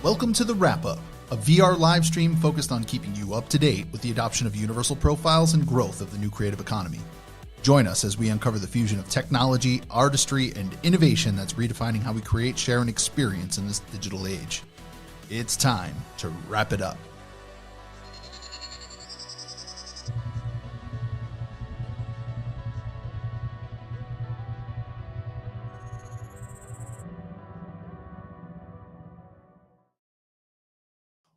Welcome to the Wrap-Up, a VR live stream focused on keeping you up to date with the adoption of universal profiles and growth of the new creative economy. Join us as we uncover the fusion of technology, artistry, and innovation that's redefining how we create, share, and experience in this digital age. It's time to wrap it up.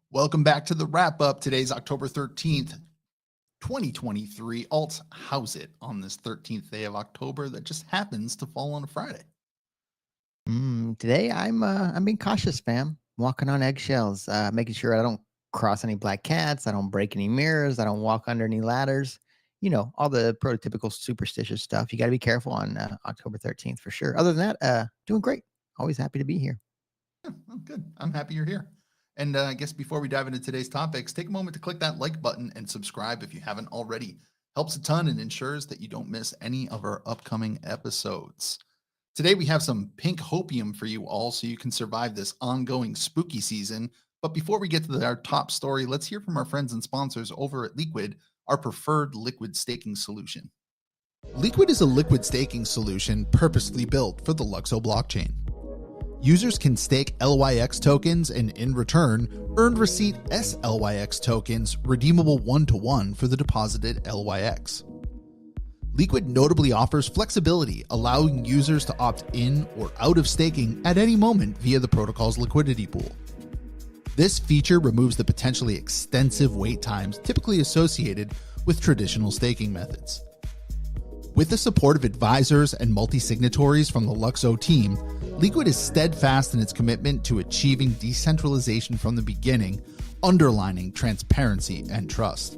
Welcome back to the Wrap-Up. Today's October 13th, 2023. Alt, how's it on this 13th day of October that just happens to fall on a Friday? Today I'm being cautious, fam. Walking on eggshells, making sure I don't cross any black cats, I don't break any mirrors, I don't walk under any ladders. You know, all the prototypical superstitious stuff. You got to be careful on October 13th for sure. Other than that, doing great. Always happy to be here. Yeah, well, good. I'm happy you're here. And I guess before we dive into today's topics, take a moment to click that like button and subscribe if you haven't already. Helps a ton and ensures that you don't miss any of our upcoming episodes. Today we have some pink hopium for you all so you can survive this ongoing spooky season. But before we get to our top story, let's hear from our friends and sponsors over at LEEQUID, our preferred liquid staking solution. LEEQUID is a liquid staking solution purposely built for the LUKSO blockchain. Users can stake LYX tokens and in return, earn receipt SLYX tokens redeemable one-to-one for the deposited LYX. LEEQUID notably offers flexibility, allowing users to opt in or out of staking at any moment via the protocol's liquidity pool. This feature removes the potentially extensive wait times typically associated with traditional staking methods. With the support of advisors and multi-signatories from the LUKSO team, LEEQUID is steadfast in its commitment to achieving decentralization from the beginning, underlining transparency and trust.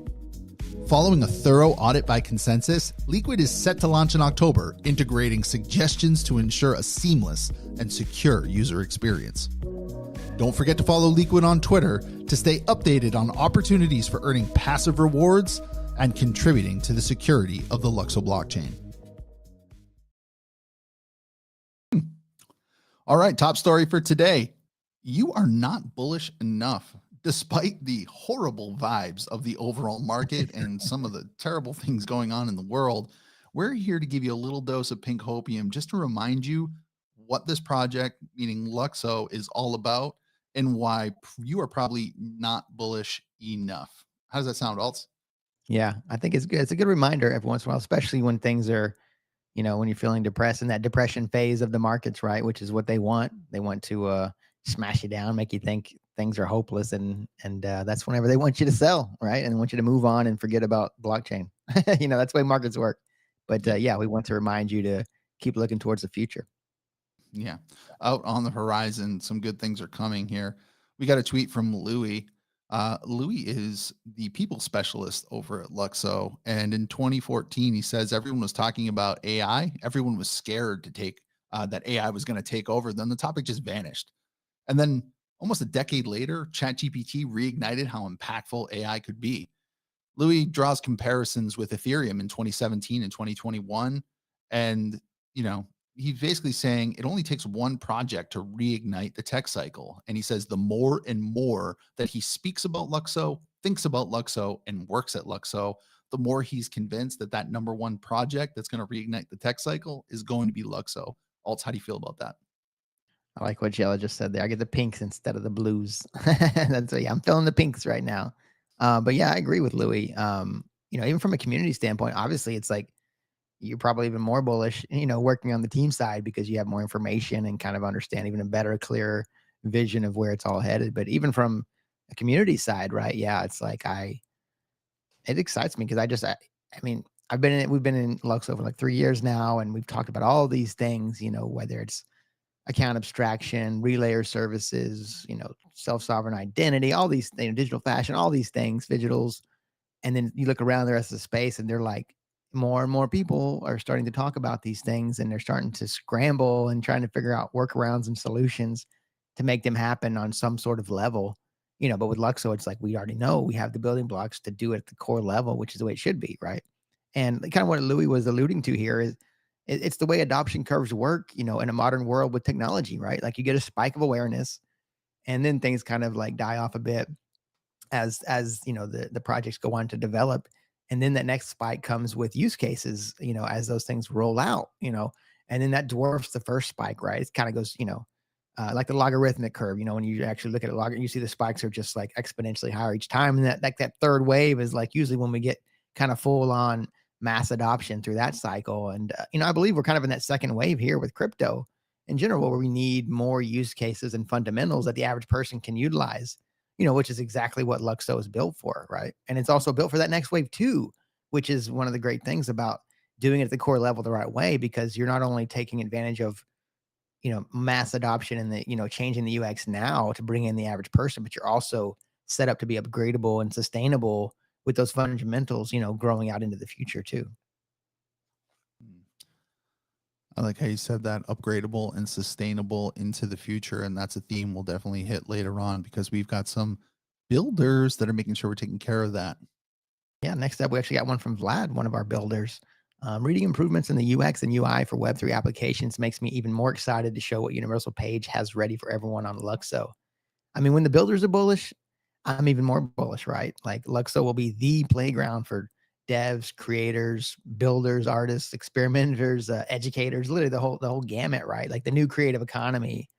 Following a thorough audit by consensus, LEEQUID is set to launch in October, integrating suggestions to ensure a seamless and secure user experience. Don't forget to follow LEEQUID on Twitter to stay updated on opportunities for earning passive rewards and contributing to the security of the LUKSO blockchain. All right, top story for today. You are not bullish enough, despite the horrible vibes of the overall market and some of the terrible things going on in the world. We're here to give you a little dose of pink hopium just to remind you what this project, meaning LUKSO, is all about and why you are probably not bullish enough. How does that sound, Alts? Yeah, I think it's good. It's a good reminder every once in a while, especially when things are, when you're feeling depressed in that depression phase of the markets, right? Which is what they want. They want to smash you down, make you think things are hopeless, and that's whenever they want you to sell, right? And they want you to move on and forget about blockchain. That's the way markets work. But yeah, we want to remind you to keep looking towards the future. Yeah, out on the horizon, some good things are coming here. We got a tweet from Louis. Louis is the people specialist over at LUKSO. And in 2014, he says everyone was talking about AI. Everyone was scared to take that AI was going to take over. Then the topic just vanished. And then almost a decade later, ChatGPT reignited how impactful AI could be. Louis draws comparisons with Ethereum in 2017 and 2021. And, he's basically saying it only takes one project to reignite the tech cycle. And he says the more and more that he speaks about LUKSO, thinks about LUKSO, and works at LUKSO, the more he's convinced that that number one project that's going to reignite the tech cycle is going to be LUKSO. Alts, how do you feel about that? I like what Jella just said there. I get the pinks instead of the blues. That's yeah, I'm feeling the pinks right now. But yeah, I agree with Louis. Even from a community standpoint, obviously it's like you're probably even more bullish, working on the team side because you have more information and kind of understand even a better, clearer vision of where it's all headed. But even from a community side, right? Yeah, it's like it excites me because we've been in Lux over like 3 years now, and we've talked about all these things, whether it's account abstraction, relayer services, self-sovereign identity, all these things, digital fashion, all these things, digitals. And then you look around the rest of the space and they're like, more and more people are starting to talk about these things, and they're starting to scramble and trying to figure out workarounds and solutions to make them happen on some sort of level. But with LUKSO, it's like we already know we have the building blocks to do it at the core level, which is the way it should be, right? And kind of what Louis was alluding to here is it's the way adoption curves work, in a modern world with technology, right? Like you get a spike of awareness, and then things kind of like die off a bit as you know the projects go on to develop, and then that next spike comes with use cases, as those things roll out, and then that dwarfs the first spike, right? It kind of goes, like the logarithmic curve, when you actually look at a log, you see the spikes are just like exponentially higher each time, and that third wave is like usually when we get kind of full on mass adoption through that cycle. And I believe we're kind of in that second wave here with crypto in general, where we need more use cases and fundamentals that the average person can utilize, which is exactly what LUKSO is built for, right? And it's also built for that next wave too, which is one of the great things about doing it at the core level the right way, because you're not only taking advantage of, mass adoption and the, changing the UX now to bring in the average person, but you're also set up to be upgradable and sustainable with those fundamentals, growing out into the future too. Mm. I like how you said that, upgradable and sustainable into the future. And that's a theme we'll definitely hit later on because we've got some builders that are making sure we're taking care of that. Yeah, next up, we actually got one from Vlad, one of our builders. Reading improvements in the UX and UI for Web3 applications makes me even more excited to show what Universal Page has ready for everyone on LUKSO. I mean, when the builders are bullish, I'm even more bullish, right? Like LUKSO will be the playground for devs, creators, builders, artists, experimenters, educators, literally the whole gamut, right? Like the new creative economy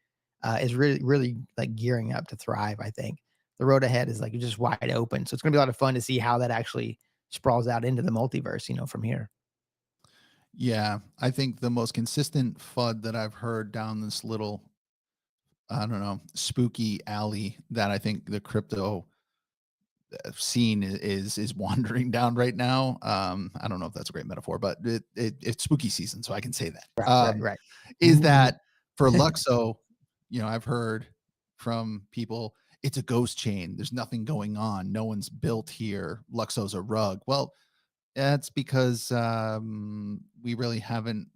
is really, really like gearing up to thrive. I think the road ahead is like just wide open. So it's going to be a lot of fun to see how that actually sprawls out into the multiverse, from here. Yeah, I think the most consistent FUD that I've heard down this little, I don't know, spooky alley that I think the crypto scene is wandering down right now. I don't know if that's a great metaphor, but it's spooky season, so I can say that. Right, right, right. Is that for Luxo? I've heard from people it's a ghost chain. There's nothing going on. No one's built here. Luxo's a rug. Well, that's because we really haven't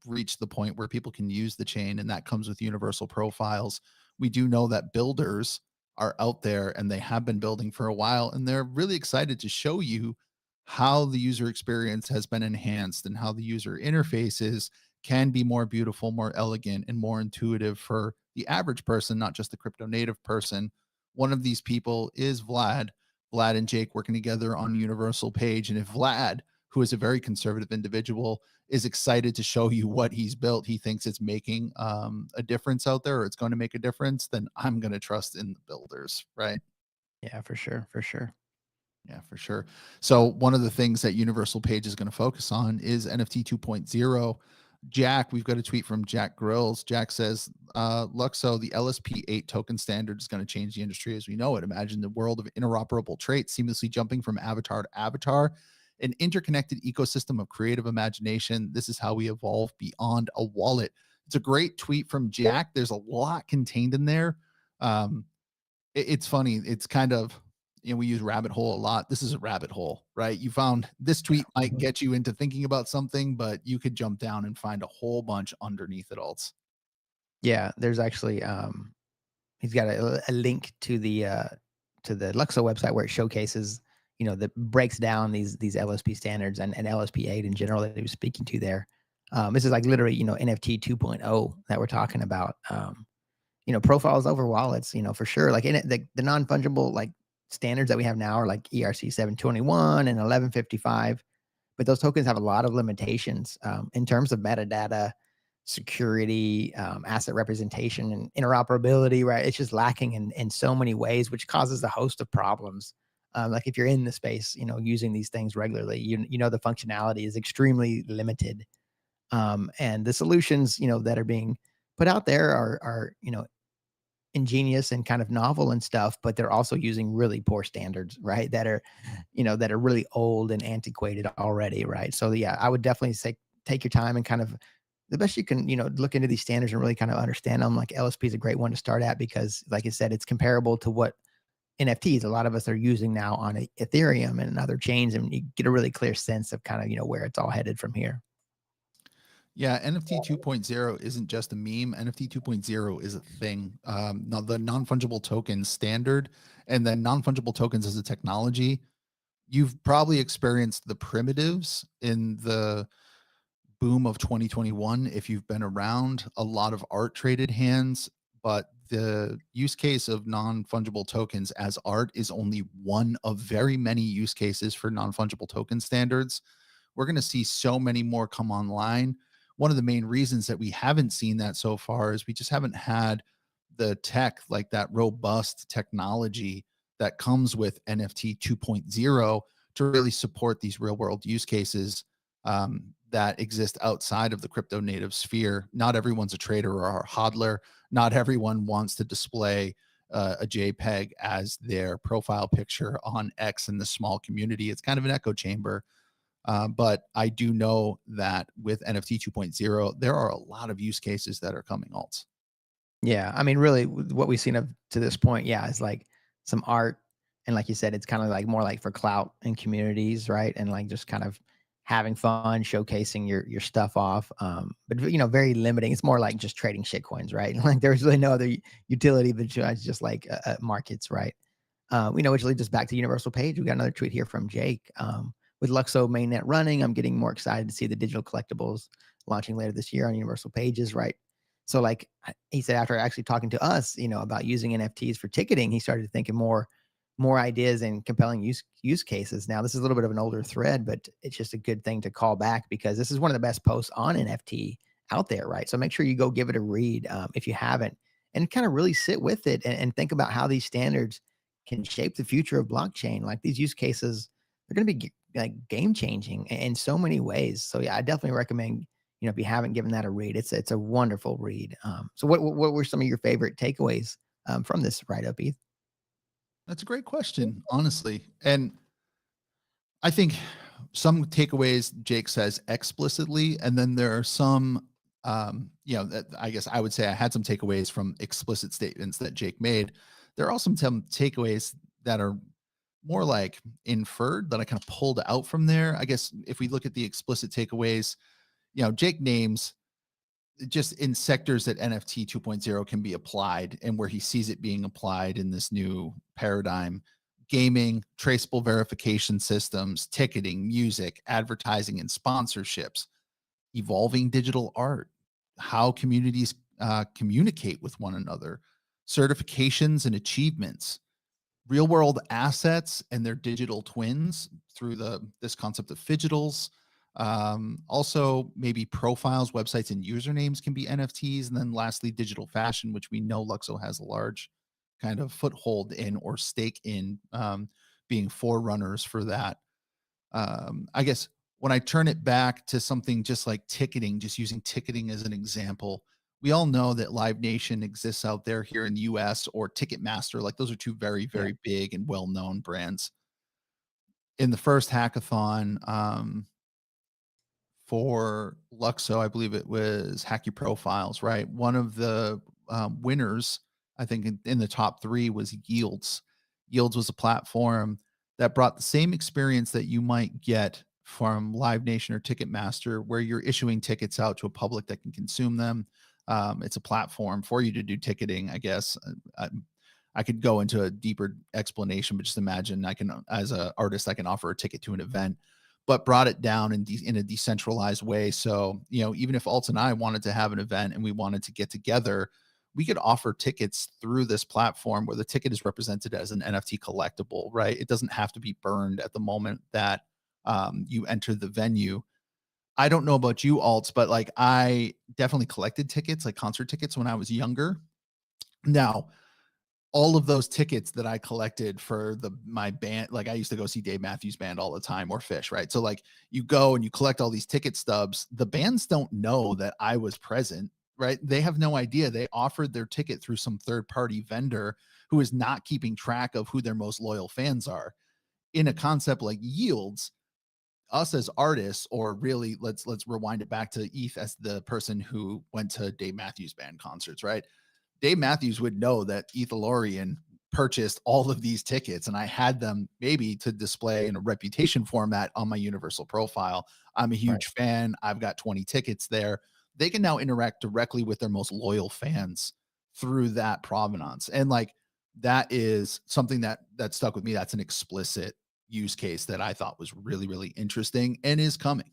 reached the point where people can use the chain, and that comes with universal profiles. We do know that builders are out there and they have been building for a while, and they're really excited to show you how the user experience has been enhanced and how the user interfaces can be more beautiful, more elegant, and more intuitive for the average person, not just the crypto native person. One of these people is Vlad. Vlad and Jake working together on Universal Page. And if Vlad, who is a very conservative individual, is excited to show you what he's built, he thinks it's making a difference out there, or it's going to make a difference, then I'm going to trust in the builders, right? Yeah, for sure, for sure. Yeah, for sure. So one of the things that Universal Page is going to focus on is NFT 2.0. Jack, we've got a tweet from Jack Grills. Jack says, Luxo, the LSP8 token standard is going to change the industry as we know it. Imagine the world of interoperable traits seamlessly jumping from avatar to avatar, an interconnected ecosystem of creative imagination. This is how we evolve beyond a wallet. It's a great tweet from Jack. There's a lot contained in there. Um, it's funny. It's kind of, we use rabbit hole a lot. This is a rabbit hole, right? You found this tweet might Mhm. get you into thinking about something, but you could jump down and find a whole bunch underneath it all. Yeah, there's actually he's got a link to the Luxo website where it showcases, that breaks down these LSP standards and LSP8 in general that he was speaking to there. This is like literally, NFT 2.0 that we're talking about. Profiles over wallets, for sure. Like in it, the non-fungible like standards that we have now are like ERC 721 and 1155, but those tokens have a lot of limitations in terms of metadata, security, asset representation, and interoperability. Right, it's just lacking in so many ways, which causes a host of problems. Like if you're in the space, using these things regularly, the functionality is extremely limited, and the solutions, that are being put out there are ingenious and kind of novel and stuff, but they're also using really poor standards, right? That are really old and antiquated already, right? So yeah, I would definitely say take your time and kind of the best you can, look into these standards and really kind of understand them. Like LSP is a great one to start at because, like I said, it's comparable to what NFTs a lot of us are using now on Ethereum and other chains, and you get a really clear sense of kind of where it's all headed from here. Yeah, NFT 2.0 isn't just a meme. NFT 2.0 is a thing. Now the non-fungible token standard and then non-fungible tokens as a technology, you've probably experienced the primitives in the boom of 2021. If you've been around, a lot of art traded hands but the use case of non-fungible tokens as art is only one of very many use cases for non-fungible token standards. We're going to see so many more come online. One of the main reasons that we haven't seen that so far is we just haven't had the tech, like that robust technology that comes with NFT 2.0, to really support these real world use cases that exist outside of the crypto native sphere. Not everyone's a trader or a hodler. Not everyone wants to display a JPEG as their profile picture on X in the small community. It's kind of an echo chamber. But I do know that with NFT 2.0, there are a lot of use cases that are coming alts. Yeah, I mean, really, what we've seen of to this point, yeah, is like some art, and like you said, it's kind of like more like for clout and communities, right? And like just kind of having fun, showcasing your stuff off. But very limiting. It's more like just trading shit coins, right? Like there's really no other utility besides just like markets, right? Which leads us back to Universal Page. We got another tweet here from Jake. With Luxo mainnet running, I'm getting more excited to see the digital collectibles launching later this year on Universal Pages, right? So like he said, after actually talking to us, about using NFTs for ticketing, he started thinking more ideas and compelling use cases. Now, this is a little bit of an older thread, but it's just a good thing to call back because this is one of the best posts on NFT out there, right? So make sure you go give it a read if you haven't, and kind of really sit with it and think about how these standards can shape the future of blockchain. Like these use cases, they're going to be like game changing in so many ways. So yeah, I definitely recommend, if you haven't given that a read, it's a wonderful read. So what were some of your favorite takeaways from this write up, Eth? That's a great question, honestly. And I think some takeaways Jake says explicitly, and then there are some, that I guess I would say I had some takeaways from explicit statements that Jake made. There are also some takeaways that are more like inferred that I kind of pulled out from there. I guess if we look at the explicit takeaways, Jake names just in sectors that NFT 2.0 can be applied and where he sees it being applied in this new paradigm: gaming, traceable verification systems, ticketing, music, advertising, and sponsorships, evolving digital art, how communities communicate with one another, certifications and achievements, real world assets and their digital twins through this concept of fidgetals. Also maybe profiles, websites, and usernames can be NFTs. And then lastly, digital fashion, which we know Luxo has a large kind of foothold in or stake in, being forerunners for that. I guess when I turn it back to something just like ticketing, just using ticketing as an example, we all know that Live Nation exists out there here in the US, or Ticketmaster. Like those are two very, Yeah. very big and well known brands. In the first hackathon, for Luxo, I believe it was Hack Your Profiles, right? One of the winners, I think in the top three, was Yields. Yields was a platform that brought the same experience that you might get from Live Nation or Ticketmaster, where you're issuing tickets out to a public that can consume them. It's a platform for you to do ticketing, I guess. I could go into a deeper explanation, but just imagine I can, as an artist, I can offer a ticket to an event, but brought it down in a decentralized way. So, even if Alt and I wanted to have an event and we wanted to get together, we could offer tickets through this platform where the ticket is represented as an NFT collectible, right? It doesn't have to be burned at the moment that you enter the venue. I don't know about you, Alts, but like I definitely collected tickets, like concert tickets, when I was younger. Now, all of those tickets that I collected for my band, like I used to go see Dave Matthews Band all the time, or Fish, right? So like you go and you collect all these ticket stubs. The bands don't know that I was present, right? They have no idea. They offered their ticket through some third party vendor who is not keeping track of who their most loyal fans are. In a concept like Yields, us as artists, or really let's rewind it back to ETH as the person who went to Dave Matthews Band concerts, right? Dave Matthews would know that Ethalorian purchased all of these tickets, and I had them maybe to display in a reputation format on my Universal profile. I'm a Right. huge fan. I've got 20 tickets there. They can now interact directly with their most loyal fans through that provenance. And like that is something that stuck with me. That's an explicit use case that I thought was really, really interesting and is coming.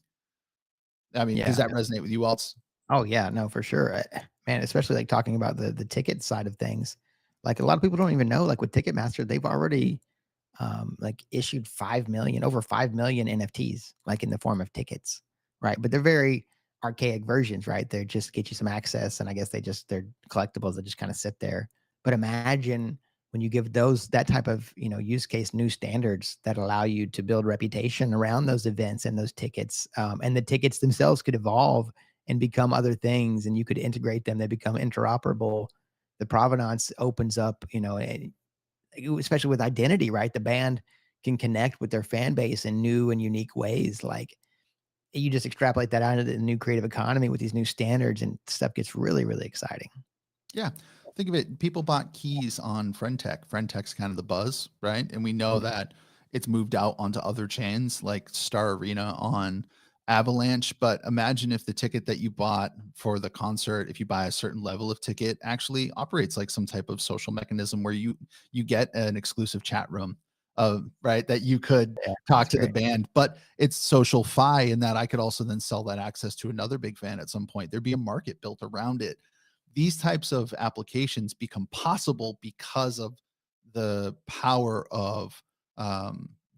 I mean, does Yeah. that resonate with you, Alts? Oh yeah, no, for sure. Man, especially like talking about the ticket side of things. Like a lot of people don't even know, like with Ticketmaster, they've already like issued 5 million, over 5 million NFTs, like in the form of tickets, right? But they're very archaic versions, right? They just get you some access, and I guess they're collectibles that just kind of sit there. But imagine when you give those that type of use case new standards that allow you to build reputation around those events and those tickets, and the tickets themselves could evolve and become other things, and you could integrate them. They become interoperable. The provenance opens up, especially with identity, right? The band can connect with their fan base in new and unique ways. Like you just extrapolate that out into the new creative economy with these new standards, and stuff gets really, really exciting. Yeah. Think of it. People bought keys on Friendtech. Friendtech's kind of the buzz, right? And we know Yeah, that it's moved out onto other chains like Star Arena on Avalanche. But imagine if the ticket that you bought for the concert, if you buy a certain level of ticket, actually operates like some type of social mechanism where you get an exclusive chat room right, that you could yeah, talk that's to the great. band, but it's social fi in that I could also then sell that access to another big fan at some point. There'd be a market built around it. These types of applications become possible because of the power of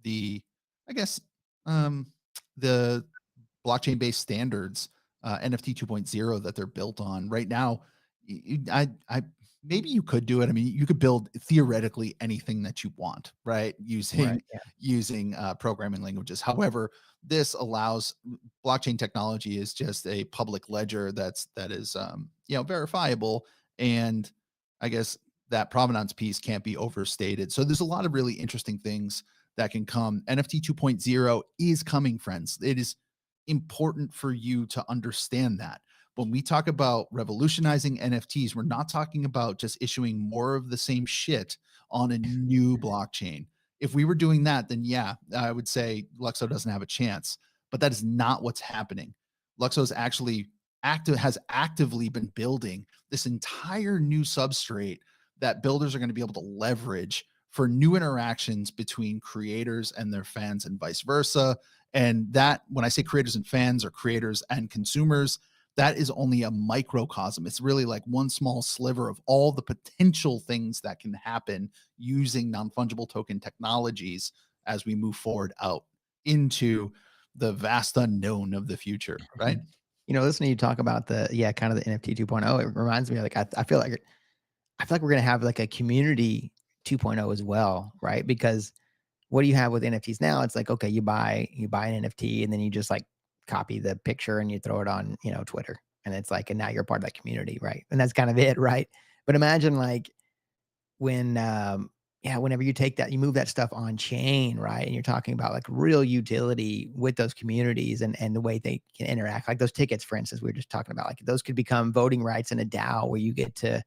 the, I guess, um, the blockchain based standards, NFT 2.0 that they're built on right now. I maybe you could do it. I mean, you could build theoretically anything that you want, right? Right. Using Yeah. using programming languages. However, this allows blockchain technology is just a public ledger that is verifiable, and I guess that provenance piece can't be overstated. So there's a lot of really interesting things that can come. NFT 2.0 is coming, friends. It is important for you to understand that. When we talk about revolutionizing NFTs, we're not talking about just issuing more of the same shit on a new blockchain. If we were doing that, then yeah, I would say Luxo doesn't have a chance. But that is not what's happening. Luxo is actually has actively been building this entire new substrate that builders are going to be able to leverage for new interactions between creators and their fans and vice versa. And that, when I say creators and fans or creators and consumers, that is only a microcosm. It's really like one small sliver of all the potential things that can happen using non fungible token technologies as we move forward out into the vast unknown of the future, right? Mhm. Listening to you talk about kind of the NFT 2.0, it reminds me, like, I feel like we're gonna have like a community 2.0 as well, right? Because what do you have with NFTs now? It's like, okay, you buy an NFT, and then you just like copy the picture and you throw it on, Twitter. And it's like, and now you're part of that community, right? And that's kind of it, right? But imagine like when whenever you take that, you move that stuff on chain, right? And you're talking about like real utility with those communities, and the way they can interact. Like those tickets, for instance, we were just talking about, like those could become voting rights in a DAO where you get to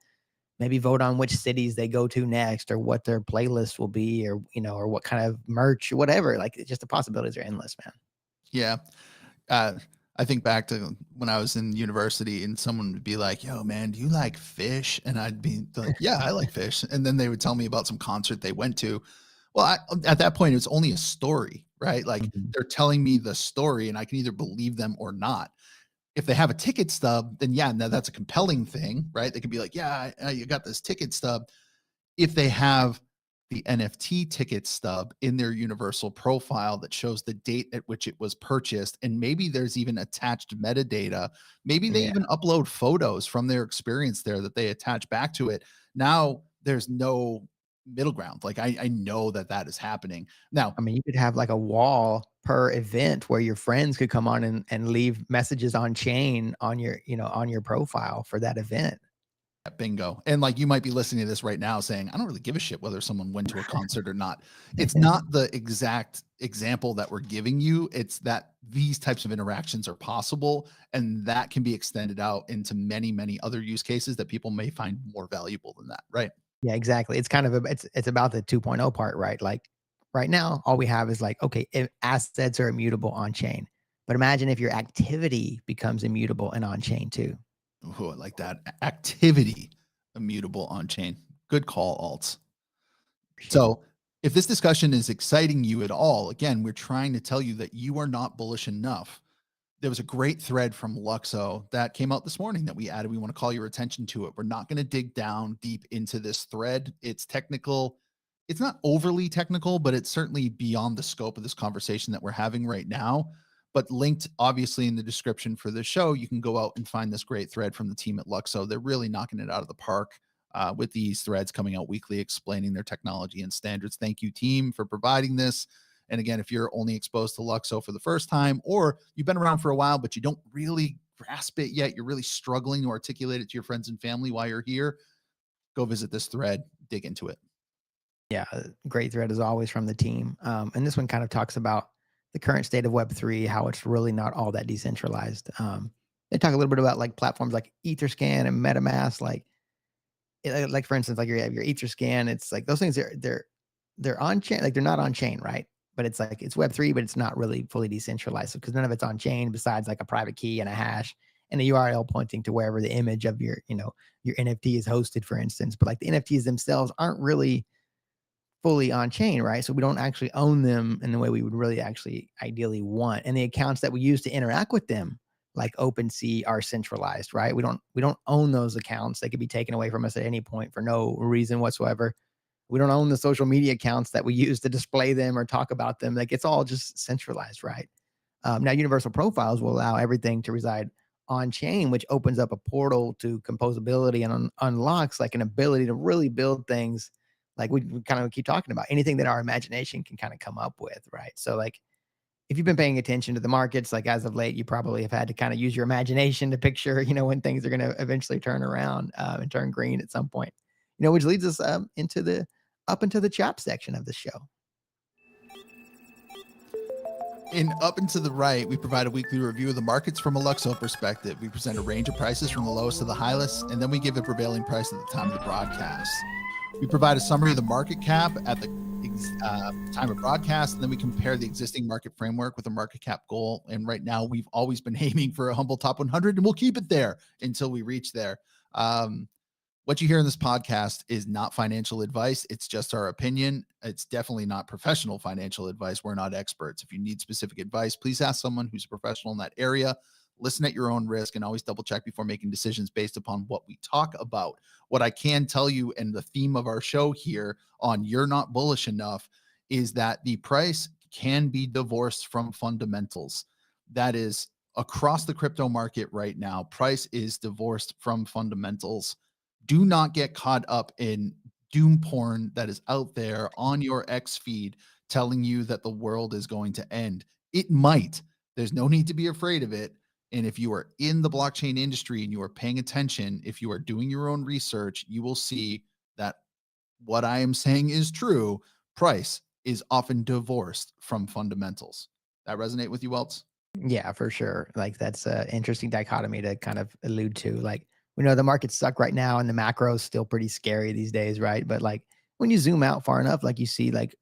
maybe vote on which cities they go to next, or what their playlist will be, or or what kind of merch, or whatever. Like it's just the possibilities are endless, man. Yeah. uh, I think back to when I was in university and someone would be like, "Yo, man, do you like fish?" And I'd be like, "Yeah, I like fish." And then they would tell me about some concert they went to. Well, at that point, it's only a story, right? Like Mhm. they're telling me the story, and I can either believe them or not. If they have a ticket stub, then yeah, now that's a compelling thing, right? They could be like, "Yeah, you got this ticket stub." If they have the NFT ticket stub in their universal profile that shows the date at which it was purchased, and maybe there's even attached metadata, maybe they Yeah. even upload photos from their experience there that they attach back to it. Now there's no middle ground. Like I know that that is happening. Now, I mean, you could have like a wall per event where your friends could come on and leave messages on chain on your profile for that event. bingo. And like you might be listening to this right now saying, I don't really give a shit whether someone went to a concert or not. It's not the exact example that we're giving you. It's that these types of interactions are possible, and that can be extended out into many, many other use cases that people may find more valuable than that. Right. Yeah, exactly. It's kind of it's about the 2.0 part, right? Like right now, all we have is like, okay, if assets are immutable on chain. But imagine if your activity becomes immutable and on chain too. Ooh, I like that. Activity immutable on chain. Good call, alts. For sure. So, if this discussion is exciting you at all, again, we're trying to tell you that you are not bullish enough. there was a great thread from LUKSO that came out this morning that we added. We want to call your attention to it. We're not going to dig down deep into this thread. It's technical. It's not overly technical, but it's certainly beyond the scope of this conversation that we're having right now. But linked obviously in the description for the show, you can go out and find this great thread from the team at LUKSO. They're really knocking it out of the park with these threads coming out weekly, explaining their technology and standards. Thank you, team, for providing this. And again, if you're only exposed to LUKSO for the first time, or you've been around for a while, but you don't really grasp it yet, you're really struggling to articulate it to your friends and family while you're here, go visit this thread, dig into it. Yeah, great thread as always from the team. And this one kind of talks about the current state of Web3, how it's really not all that decentralized. They talk a little bit about like platforms like Etherscan and MetaMask, like for instance, like you have your Etherscan. It's like those things they're on chain, like they're not on chain, right? But it's like it's Web3, but it's not really fully decentralized because none of it's on chain besides like a private key and a hash and a URL pointing to wherever the image of your NFT is hosted, for instance. But like the NFTs themselves aren't really fully on chain, right? So we don't actually own them in the way we would really actually ideally want. And the accounts that we use to interact with them, like OpenSea, are centralized, right? We don't own those accounts. They could be taken away from us at any point for no reason whatsoever. We don't own the social media accounts that we use to display them or talk about them. Like it's all just centralized, right? Now, universal profiles will allow everything to reside on chain, which opens up a portal to composability and unlocks like an ability to really build things like we kind of keep talking about anything that our imagination can kind of come up with, right? So, like, if you've been paying attention to the markets, like as of late, you probably have had to kind of use your imagination to picture, when things are going to eventually turn around and turn green at some point, which leads us into the chat section of the show. In Up and to the Right, we provide a weekly review of the markets from a LUKSO perspective. We present a range of prices from the lowest to the highest, and then we give a prevailing price at the time of the broadcast. We provide a summary of the market cap at the time of broadcast, and then we compare the existing market framework with a market cap goal. And right now, we've always been aiming for a humble top 100, and we'll keep it there until we reach there. What you hear in this podcast is not financial advice. It's just our opinion. It's definitely not professional financial advice. We're not experts. If you need specific advice, please ask someone who's a professional in that area. Listen at your own risk and always double check before making decisions based upon what we talk about. What I can tell you, and the theme of our show here on You're Not Bullish Enough, is that the price can be divorced from fundamentals. That is across the crypto market right now. Price is divorced from fundamentals. Do not get caught up in doom porn that is out there on your X feed telling you that the world is going to end. It might. There's no need to be afraid of it. And if you are in the blockchain industry and you are paying attention, if you are doing your own research, you will see that what I am saying is true. Price is often divorced from fundamentals. That resonate with you, Welts? Yeah, for sure. Like that's an interesting dichotomy to kind of allude to. Like we know the markets suck right now and the macro is still pretty scary these days, right? But like when you zoom out far enough, like you see like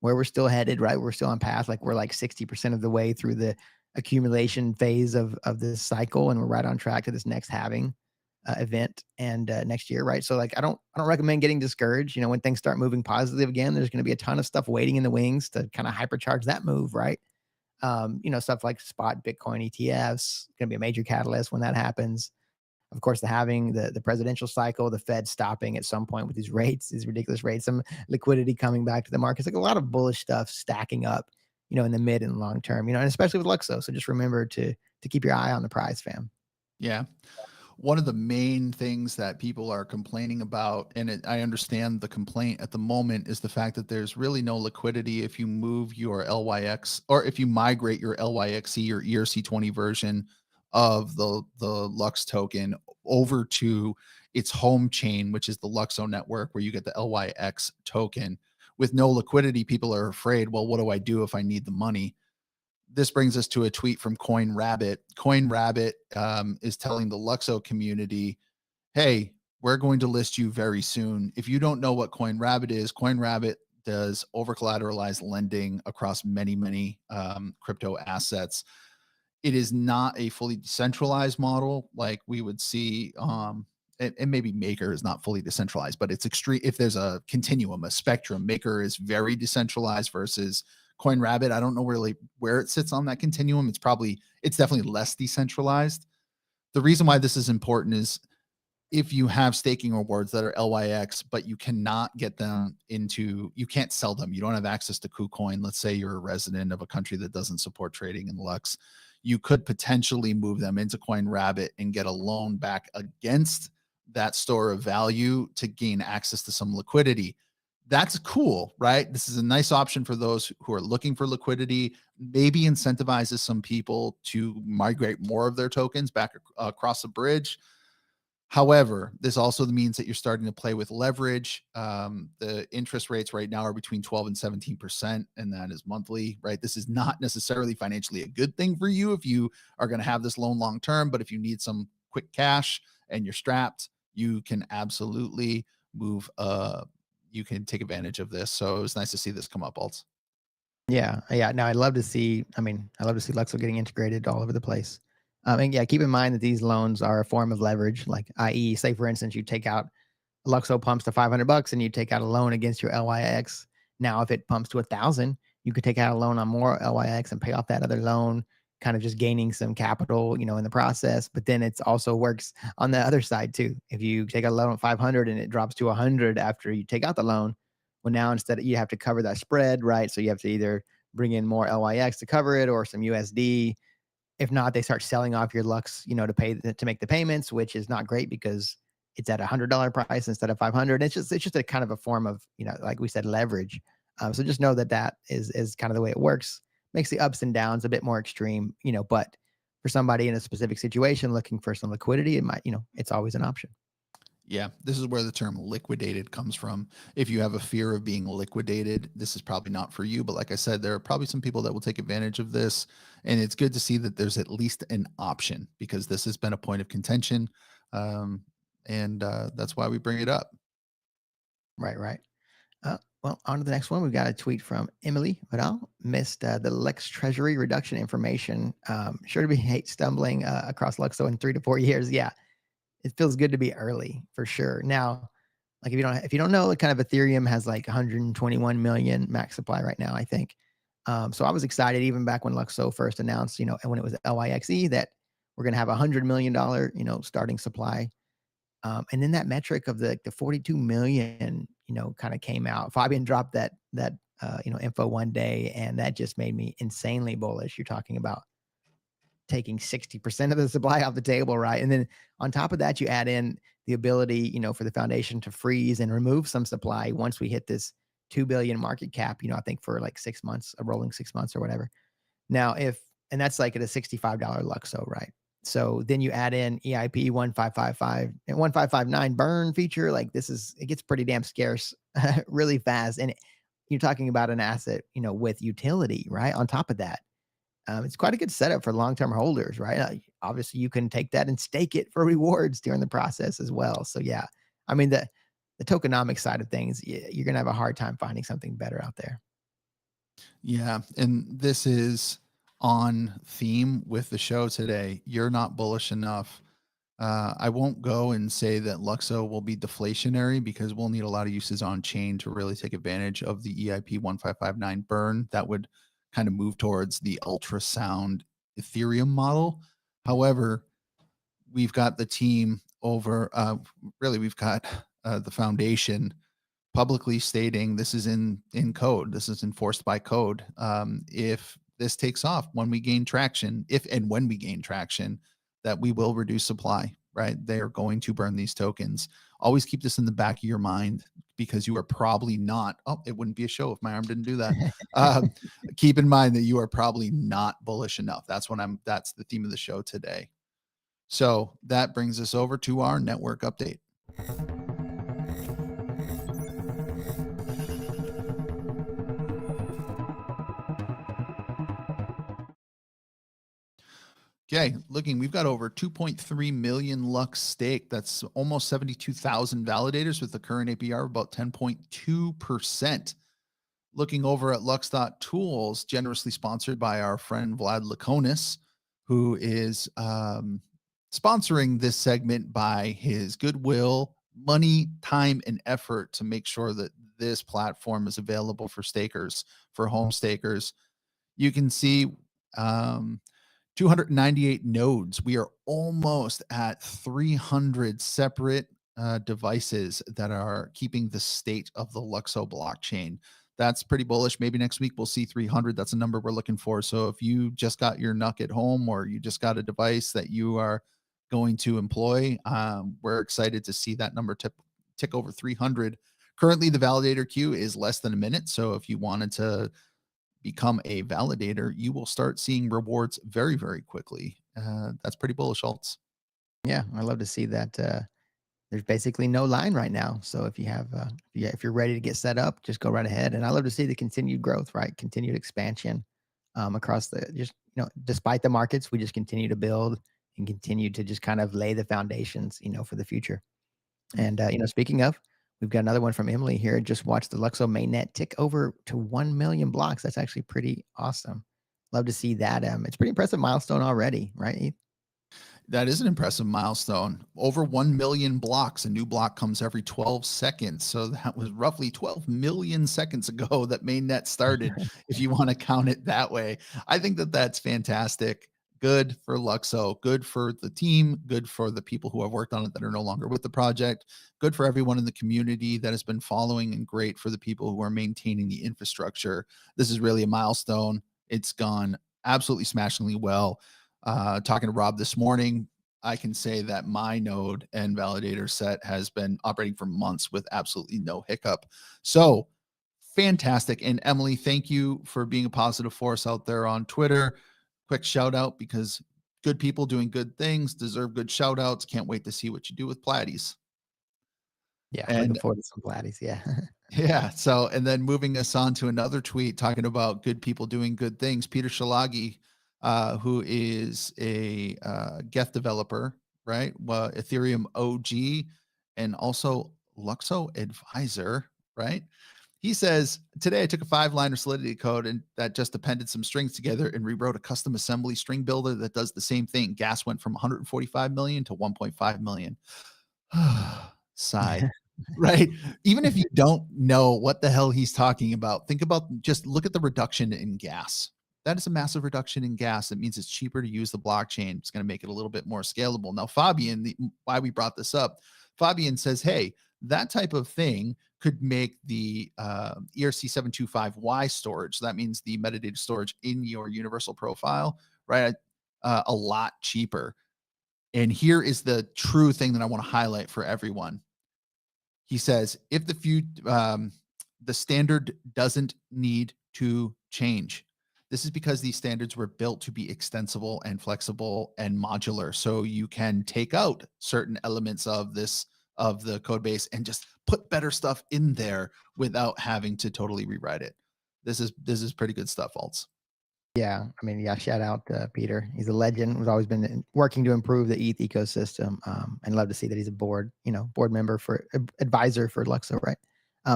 where we're still headed, right? We're still on path. Like we're like 60% of the way through the accumulation phase of this cycle, and we're right on track to this next halving event and next year, right? So like I don't recommend getting discouraged. When things start moving positive again, there's going to be a ton of stuff waiting in the wings to kind of hypercharge that move, right? Stuff like spot Bitcoin ETFs going to be a major catalyst when that happens. Of course, the presidential cycle, the Fed stopping at some point with these rates, these ridiculous rates, some liquidity coming back to the markets, like a lot of bullish stuff stacking up, in the mid and long term, and especially with LUKSO. So just remember to keep your eye on the prize, fam. Yeah. One of the main things that people are complaining about, and I understand the complaint at the moment, is the fact that there's really no liquidity if you move your LYX or if you migrate your LYXE or ERC20 version of the Lux token over to its home chain, which is the LUKSO network, where you get the LYX token. With no liquidity, people are afraid, well, what do I do if I need the money? This brings us to a tweet from CoinRabbit. CoinRabbit is telling the LUKSO community, hey, we're going to list you very soon. If you don't know what CoinRabbit is, CoinRabbit does over collateralized lending across many crypto assets. It is not a fully decentralized model like we would see. And maybe Maker is not fully decentralized, but it's extreme. If there's a continuum, a spectrum, Maker is very decentralized versus Coin Rabbit, I don't know really where it sits on that continuum. It's definitely less decentralized. The reason why this is important is if you have staking rewards that are LYX, but you cannot get them you can't sell them. You don't have access to KuCoin. Let's say you're a resident of a country that doesn't support trading in Lux. You could potentially move them into Coin Rabbit and get a loan back against that store of value to gain access to some liquidity. That's cool, right? This is a nice option for those who are looking for liquidity, maybe incentivizes some people to migrate more of their tokens back across the bridge. However, this also means that you're starting to play with leverage. The interest rates right now are between 12 and 17%, and that is monthly, right? This is not necessarily financially a good thing for you if you are going to have this loan long term, but if you need some quick cash and you're strapped, you can absolutely move. You can take advantage of this. So it was nice to see this come up, Alts. Yeah, yeah. No, I'd love to see. I mean, I love to see LUKSO getting integrated all over the place. And yeah, keep in mind that these loans are a form of leverage. Like, i.e., say for instance, you take out LUKSO pumps to $500 and you take out a loan against your LYX. Now, if it pumps to 1,000, you could take out a loan on more LYX and pay off that other loan, kind of just gaining some capital, in the process. But then it's also works on the other side too. If you take a loan at 500 and it drops to 100 after you take out the loan, well, now instead you have to cover that spread, right? So you have to either bring in more LYX to cover it or some USD. If not, they start selling off your Lux, to make the payments, which is not great because it's at $100 price instead of 500. It's just a kind of a form of, like we said, leverage. So just know that that is kind of the way it works. Makes the ups and downs a bit more extreme, but for somebody in a specific situation looking for some liquidity, it might, it's always an option. Yeah, this is where the term liquidated comes from. If you have a fear of being liquidated, this is probably not for you. But like I said, there are probably some people that will take advantage of this. And it's good to see that there's at least an option because this has been a point of contention. And that's why we bring it up. Right, right. Well, on to the next one. We've got a tweet from Emily Vidal. Missed the Lex Treasury reduction information. Sure to be hate stumbling across Luxo in 3 to 4 years. Yeah, it feels good to be early for sure. Now, like if you don't know, like kind of Ethereum has like 121 million max supply right now, I think. So I was excited even back when Luxo first announced, and when it was LYXE that we're going to have $100 million, starting supply. And then that metric of the 42 million, kind of came out. Fabian dropped that info one day, and that just made me insanely bullish. You're talking about taking 60% of the supply off the table, right? And then on top of that, you add in the ability, for the foundation to freeze and remove some supply once we hit this 2 billion market cap, I think for like 6 months, a rolling 6 months or whatever. Now, and that's like at a $65 Luxo, right? So then you add in EIP 1555 and 1559 burn feature. Like it gets pretty damn scarce really fast. And you're talking about an asset, with utility, right? On top of that, it's quite a good setup for long-term holders, right? Obviously, you can take that and stake it for rewards during the process as well. So yeah, I mean the tokenomics side of things, you're gonna have a hard time finding something better out there. Yeah. And this is on theme with the show today. You're not bullish enough. I won't go and say that Luxo will be deflationary because we'll need a lot of uses on chain to really take advantage of the EIP 1559 burn. That would kind of move towards the ultrasound Ethereum model. However, we've got the team over, really, we've got the foundation publicly stating this is in code. This is enforced by code. If this takes off, when we gain traction, if and when we gain traction, that we will reduce supply. Right? They are going to burn these tokens. Always keep this in the back of your mind because you are probably not. Oh, it wouldn't be a show if my arm didn't do that. Keep in mind that you are probably not bullish enough. That's the theme of the show today. So that brings us over to our network update. Okay, we've got over 2.3 million Lux stake. That's almost 72,000 validators with the current APR of about 10.2%. Looking over at Lux.tools, generously sponsored by our friend Vlad Lakonis, who is sponsoring this segment by his goodwill money, time, and effort to make sure that this platform is available for stakers, for home stakers. You can see um, 298 nodes. We are almost at 300 separate devices that are keeping the state of the LUKSO blockchain. That's pretty bullish. Maybe next week we'll see 300. That's a number we're looking for. So if you just got your NUC at home or you just got a device that you are going to employ, we're excited to see that number tick over 300. Currently, the validator queue is less than a minute. So if you wanted to become a validator, you will start seeing rewards very, very quickly. That's pretty bullish, alts. Yeah, I love to see that. There's basically no line right now. So if you have, yeah, if you're ready to get set up, just go right ahead. And I love to see the continued growth, right? Continued expansion across the just despite the markets, we just continue to build and continue to just kind of lay the foundations, for the future. And speaking of, we've got another one from Emily here. Just watched the LUKSO mainnet tick over to 1 million blocks. That's actually pretty awesome. Love to see that. It's pretty impressive milestone already, right, Eth? That is an impressive milestone. Over 1 million blocks. A new block comes every 12 seconds. So that was roughly 12 million seconds ago that mainnet started, if you want to count it that way. I think that that's fantastic. Good for LUKSO, good for the team, good for the people who have worked on it that are no longer with the project, good for everyone in the community that has been following, and great for the people who are maintaining the infrastructure. This is really a milestone. It's gone absolutely smashingly well. Talking to Rob this morning, I can say that my node and validator set has been operating for months with absolutely no hiccup. So fantastic. And Emily, thank you for being a positive force out there on Twitter. Quick shout out, because good people doing good things deserve good shout outs. Can't wait to see what you do with Platies. Yeah, looking And forward to some Vladdies. Yeah. yeah. So, and then moving us on to another tweet talking about good people doing good things. Peter Shalagi, who is a Geth developer, right? Well, Ethereum OG, and also Luxo advisor, right? He says, today I took a 5-liner Solidity code and that just appended some strings together and rewrote a custom assembly string builder that does the same thing. Gas went from 145 million to 1.5 million. Sigh. Right. Even if you don't know what the hell he's talking about, think about, just look at the reduction in gas. That is a massive reduction in gas. It means it's cheaper to use the blockchain. It's going to make it a little bit more scalable. Now, Fabian, why we brought this up, Fabian says, hey, that type of thing could make the ERC725Y storage, so that means the metadata storage in your universal profile, right, a lot cheaper. And here is the true thing that I want to highlight for everyone. He says, if the standard doesn't need to change. This is because these standards were built to be extensible and flexible and modular. So you can take out certain elements of the code base and just put better stuff in there without having to totally rewrite it. This is pretty good stuff, Alts. Yeah, I mean, yeah, shout out to Peter. He's a legend. Who's always been working to improve the ETH ecosystem, and love to see that he's a board member for advisor for Luxo, right?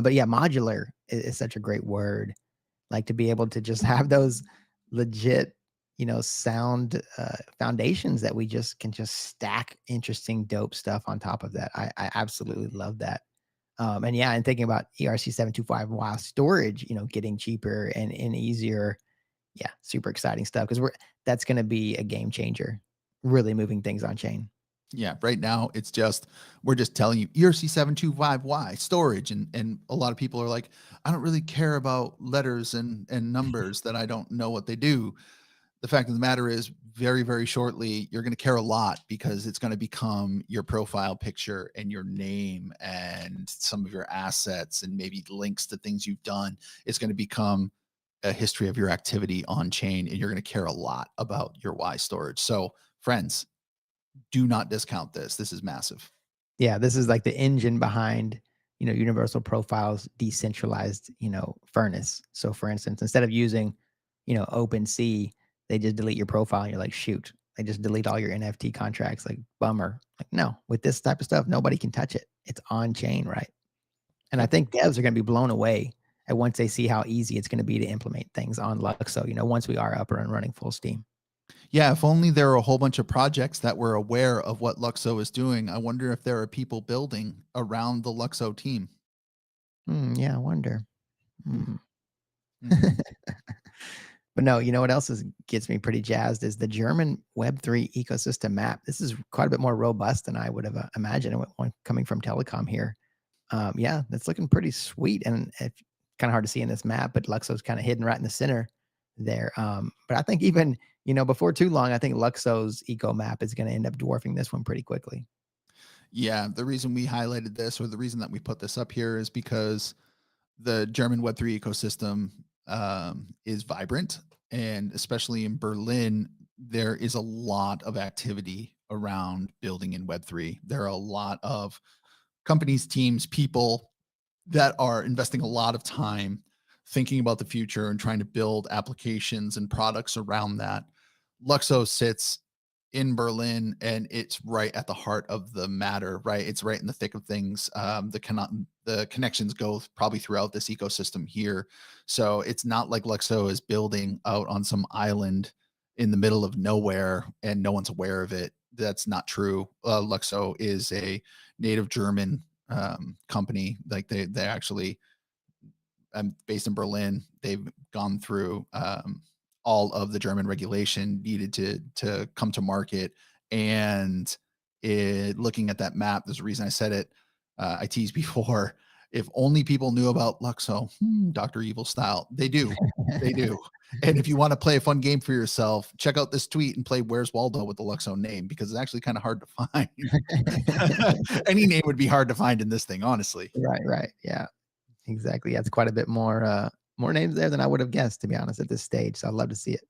But yeah, modular is such a great word. Like to be able to just have those legit, sound foundations that we just can just stack interesting, dope stuff on top of that. I absolutely love that. And yeah, and thinking about ERC725 while storage, getting cheaper and easier. Yeah, super exciting stuff because that's going to be a game changer, really moving things on chain. Yeah, right now it's just, we're just telling you ERC725Y storage, and a lot of people are like, I don't really care about letters and numbers that I don't know what they do. The fact of the matter is, very, very shortly, you're going to care a lot, because it's going to become your profile picture and your name and some of your assets and maybe links to things you've done. It's going to become a history of your activity on chain, and you're going to care a lot about your Y storage. So, friends, do not discount this. This is massive. Yeah, this is like the engine behind, Universal Profile's decentralized, furnace. So for instance, instead of using, OpenSea, they just delete your profile and you're like, shoot, they just delete all your NFT contracts. Like, bummer. Like, no, with this type of stuff, nobody can touch it. It's on chain, right? And I Yep. think devs are going to be blown away at once they see how easy it's going to be to implement things on Luxo, once we are up and running full steam. Yeah, if only there were a whole bunch of projects that were aware of what Luxo is doing. I wonder if there are people building around the Luxo team. Yeah, I wonder. Hmm. Hmm. Mhm. But no, you know what else gets me pretty jazzed is the German Web3 ecosystem map. This is quite a bit more robust than I would have imagined coming from telecom here. Yeah, that's looking pretty sweet, and it's kind of hard to see in this map, but Luxo's kind of hidden right in the center there. But I think even before too long, I think Luxo's eco map is going to end up dwarfing this one pretty quickly. Yeah, the reason we highlighted this, or the reason that we put this up here, is because the German Web3 ecosystem is vibrant, and especially in Berlin, there is a lot of activity around building in Web3. There are a lot of companies, teams, people that are investing a lot of time thinking about the future and trying to build applications and products around that. Luxo sits in Berlin, and it's right at the heart of the matter, right? It's right in the thick of things. The connections go probably throughout this ecosystem here. So it's not like Luxo is building out on some island in the middle of nowhere and no one's aware of it. That's not true. Luxo is a native German company. Like they actually, based in Berlin. They've gone through all of the German regulation needed to come to market. And looking at that map, there's a reason I said it. I teased before. If only people knew about Luxo, Doctor Evil style, they do. They do. And if you want to play a fun game for yourself, check out this tweet and play Where's Waldo with the Luxo name, because it's actually kind of hard to find. Any name would be hard to find in this thing, honestly. Right, right. Yeah, exactly. Yeah, it's quite a bit more names there than I would have guessed, to be honest, at this stage. So I'd love to see it.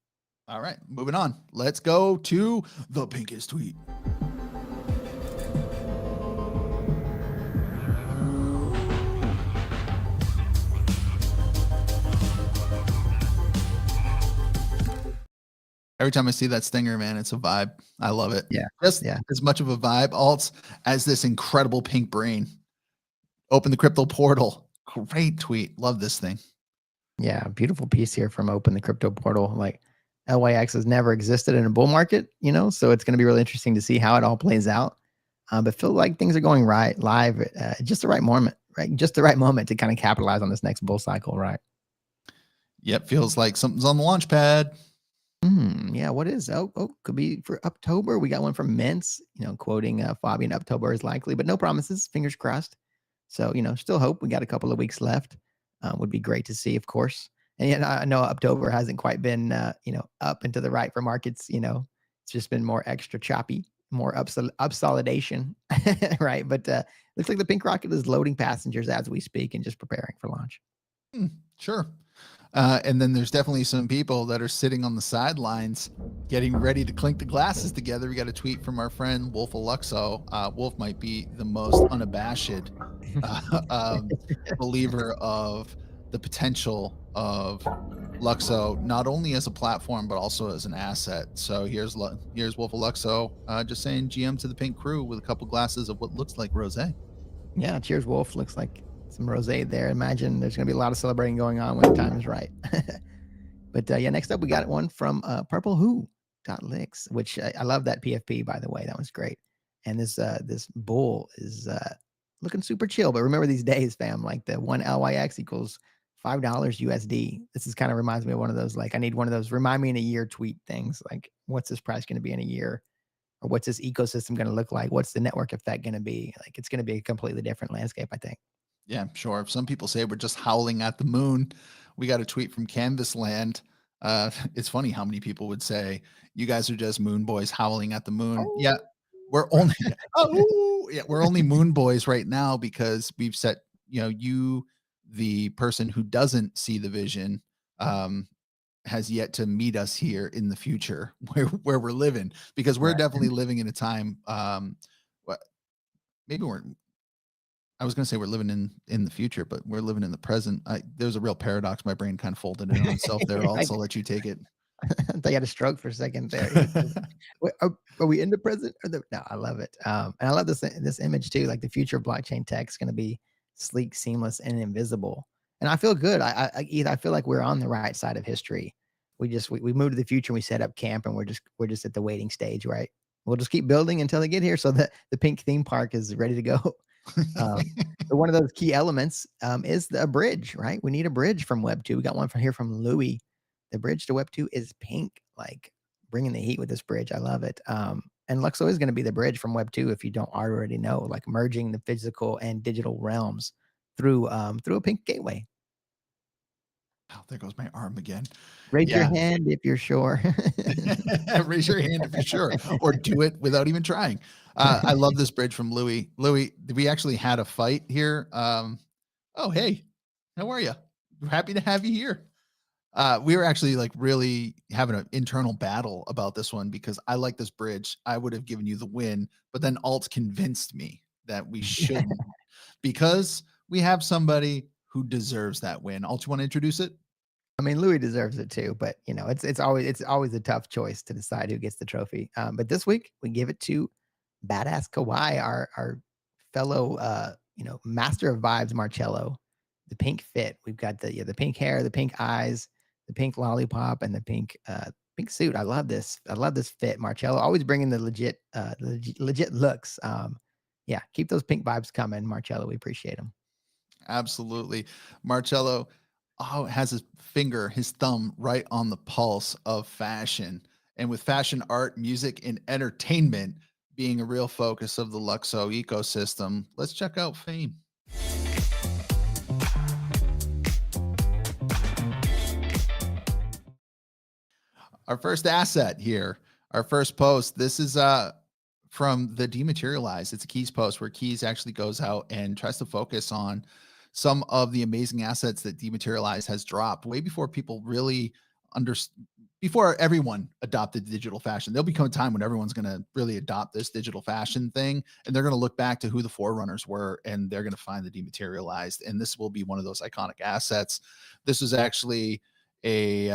All right, moving on. Let's go to the Pinkest Tweet. Every time I see that stinger, man, it's a vibe. I love it. Yeah, Just yeah. as much of a vibe, alts, as this incredible pink brain. Open the crypto portal. Great tweet. Love this thing. Yeah, beautiful piece here from Open the Crypto Portal. Like LYX has never existed in a bull market, so it's going to be really interesting to see how it all plays out. But feel like things are going right live at just the right moment, right? Just the right moment to kind of capitalize on this next bull cycle, right? Yep, feels like something's on the launch pad. Yeah, what is? Could be for October. We got one from Mints, quoting Fabian, October is likely, but no promises. Fingers crossed. So, still hope. We got a couple of weeks left. Would be great to see, of course. And yet, I know October hasn't quite been, up and to the right for markets. It's just been more extra choppy, more upsolidation, right? But looks like the pink rocket is loading passengers as we speak and just preparing for launch. Hmm, sure. And then there's definitely some people that are sitting on the sidelines getting ready to clink the glasses together. We got a tweet from our friend Wolf Aluxo. Wolf might be the most unabashed believer of the potential of Luxo, not only as a platform, but also as an asset. So here's Wolf Aluxo just saying GM to the pink crew with a couple glasses of what looks like rosé. Yeah, cheers, Wolf. Looks like some rosé there. Imagine there's going to be a lot of celebrating going on when the time is right. But yeah, next up we got one from purplewho.licks, which I love that PFP, by the way. That was great. And this bull is looking super chill. But remember these days, fam, like the one LYX equals $5 USD. This is kind of reminds me of one of those, like, I need one of those remind me in a year tweet things. Like, what's this price going to be in a year? Or what's this ecosystem going to look like? What's the network effect going to be? Like, it's going to be a completely different landscape, I think. Yeah, sure. Some people say we're just howling at the moon. We got a tweet from Canvas Land. It's funny how many people would say you guys are just moon boys howling at the moon. Yeah, Oh, we're right. only we're only moon boys right now because we've set you, the person who doesn't see the vision, um, has yet to meet us here in the future where we're living, because we're Right. definitely living in a time. What maybe we're I was gonna say we're living in the future, but we're living in the present. There's a real paradox. My brain kind of folded in on itself there. Like, Also, let you take it. they had a stroke for a second there. He was wait, are we in the present or the no, I love it. And I love this image too. Like the future of blockchain tech is going to be sleek, seamless, and invisible. And I feel good. I feel like we're on the right side of history. we moved to the future and we set up camp and we're just at the waiting stage, right? We'll just keep building until they get here so that the pink theme park is ready to go. But one of those key elements is the bridge, right? We need a bridge from Web 2. We got one from here from Louis. The bridge to Web 2 is pink, like bringing the heat with this bridge. I love it. And LUKSO is going to be the bridge from Web 2 if you don't already know, like merging the physical and digital realms through a pink gateway. Oh, there goes my arm again. Raise your Yeah. hand if you're sure. Raise your hand if you're sure, or do it without even trying. I love this bridge from Louis. Louis, we actually had a fight here. Oh, hey, how are you? Happy to have you here. We were actually like really having an internal battle about this one because I like this bridge. I would have given you the win, but then Alt convinced me that we shouldn't because we have somebody who deserves that win. Alt, you want to introduce it? I mean, Louis deserves it too, but you know, it's always a tough choice to decide who gets the trophy. But this week we give it to Badass Kawhi, our fellow master of vibes, Marcello. The pink fit. We've got the pink hair, the pink eyes, the pink lollipop, and the pink suit. I love this. I love this fit, Marcello. Always bringing the legit looks. Yeah, keep those pink vibes coming, Marcello. We appreciate them. Absolutely. Marcello has his finger, his thumb right on the pulse of fashion. And with fashion, art, music, and entertainment being a real focus of the LUKSO ecosystem, let's check out F.A.M.E. Our first asset here, our first post. This is from the Dematerialized. It's a KEEZ post where KEEZ actually goes out and tries to focus on some of the amazing assets that Dematerialized has dropped way before people really understand, before everyone adopted digital fashion. There'll become a time when everyone's going to really adopt this digital fashion thing, and they're going to look back to who the forerunners were, and they're going to find the Dematerialized, and this will be one of those iconic assets. This is actually a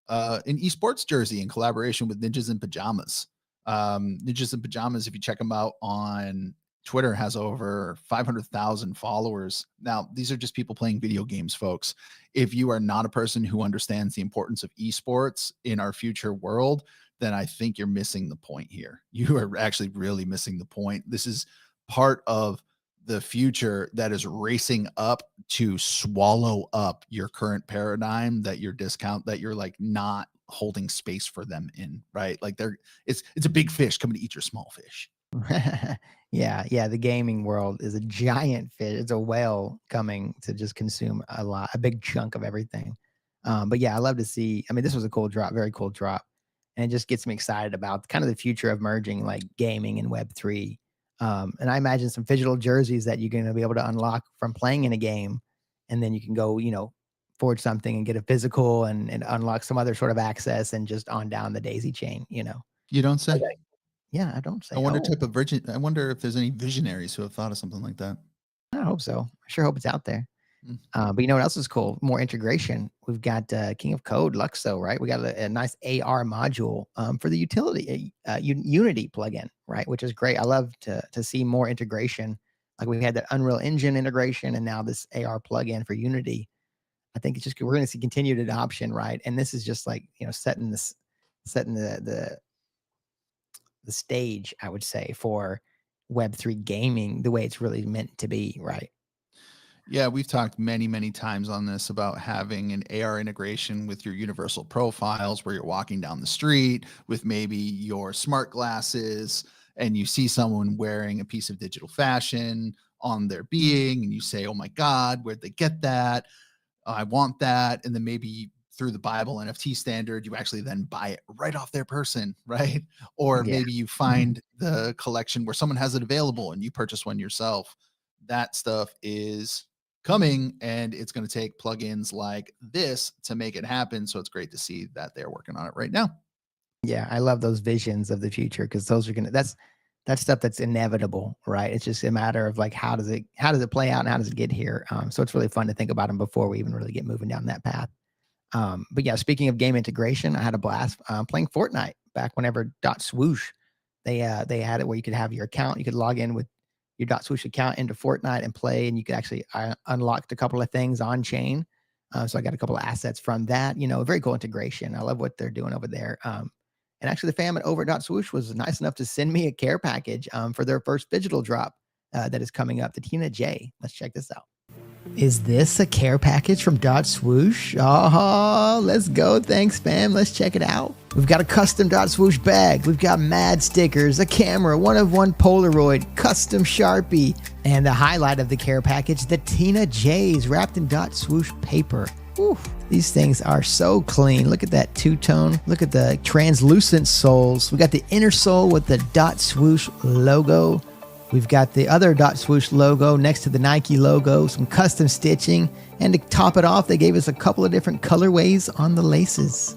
an esports jersey in collaboration with Ninjas in Pajamas. Ninjas in Pajamas, if you check them out on Twitter, has over 500,000 followers. Now, these are just people playing video games, folks. If you are not a person who understands the importance of esports in our future world, then I think you're missing the point here. You are actually really missing the point. This is part of the future that is racing up to swallow up your current paradigm that you're like not holding space for them in, right? Like it's a big fish coming to eat your small fish. Yeah. The gaming world is a giant fish. It's a whale coming to just consume a big chunk of everything. But yeah, I love to see. I mean, this was a cool drop, very cool drop, and it just gets me excited about kind of the future of merging like gaming and Web3. And I imagine some digital jerseys that you're going to be able to unlock from playing in a game, and then you can go, forge something and get a physical and unlock some other sort of access and just on down the daisy chain. You don't say. Okay. Yeah, I don't I say. wonder Oh, type of virgin. I wonder if there's any visionaries who have thought of something like that. I hope so. I sure hope it's out there. Mm. But you know what else is cool? More integration. We've got King of Code, LUKSO, right? We got a nice AR module for the utility Unity plugin, right? Which is great. I love to see more integration. Like we had that Unreal Engine integration, and now this AR plugin for Unity. I think it's just we're going to see continued adoption, right? And this is just like setting the stage, I would say, for Web3 gaming the way it's really meant to be, right? Yeah, we've talked many, many times on this about having an AR integration with your universal profiles where you're walking down the street with maybe your smart glasses and you see someone wearing a piece of digital fashion on their being and you say, oh my God, where'd they get that? I want that. And then maybe through the Bible NFT standard, you actually then buy it right off their person, right? Or Yeah. maybe you find the collection where someone has it available and you purchase one yourself. That stuff is coming and it's going to take plugins like this to make it happen. So it's great to see that they're working on it right now. Yeah, I love those visions of the future because those are that's stuff that's inevitable, right? It's just a matter of like how does it play out and how does it get here? So it's really fun to think about them before we even really get moving down that path. But yeah, speaking of game integration, I had a blast playing Fortnite back whenever Dot Swoosh they had it where you could have your account, you could log in with your Dot Swoosh account into Fortnite and play, and you could actually unlock a couple of things on chain. So I got a couple of assets from that, a very cool integration. I love what they're doing over there. And actually the fam at over Swoosh was nice enough to send me a care package for their first digital drop that is coming up, the Tina J. Let's check this out. Is this a care package from Swoosh? Oh, let's go. Thanks, fam. Let's check it out. We've got a custom Swoosh bag. We've got mad stickers, a camera, 1-of-1 Polaroid, custom Sharpie, and the highlight of the care package, the Tina J's wrapped in Swoosh paper. Oof, these things are so clean. Look at that two-tone. Look at the translucent soles. We got the inner sole with the Swoosh logo. We've got the other Swoosh logo next to the Nike logo, some custom stitching, and to top it off, they gave us a couple of different colorways on the laces.